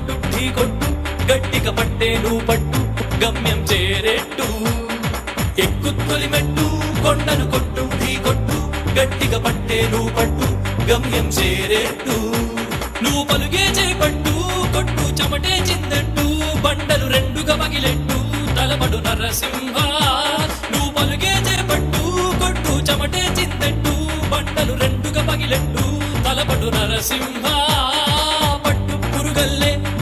కొట్టు ఢీ కొట్టు గట్టిగా పట్టే నువ్వు పట్టు గమ్యం చేరేట్టు ఎక్కు తొలిమెట్టు కొండను కొట్టు ఢీ కొట్టు గట్టిగా పట్టే నువ్వు పట్టు గమ్యం చేరేట్టు నువ్వు పలుగే చేపట్టు కొట్టు చెమటే చిందట్టు బండలు రెండుగా పగిలెట్టు తలపడు నరసింహ నువ్వు పలుగే చేపట్టు కొట్టు చెమటే చిందట్టు బండలు రెండుగా పగిలెట్టు తలపడు నరసింహ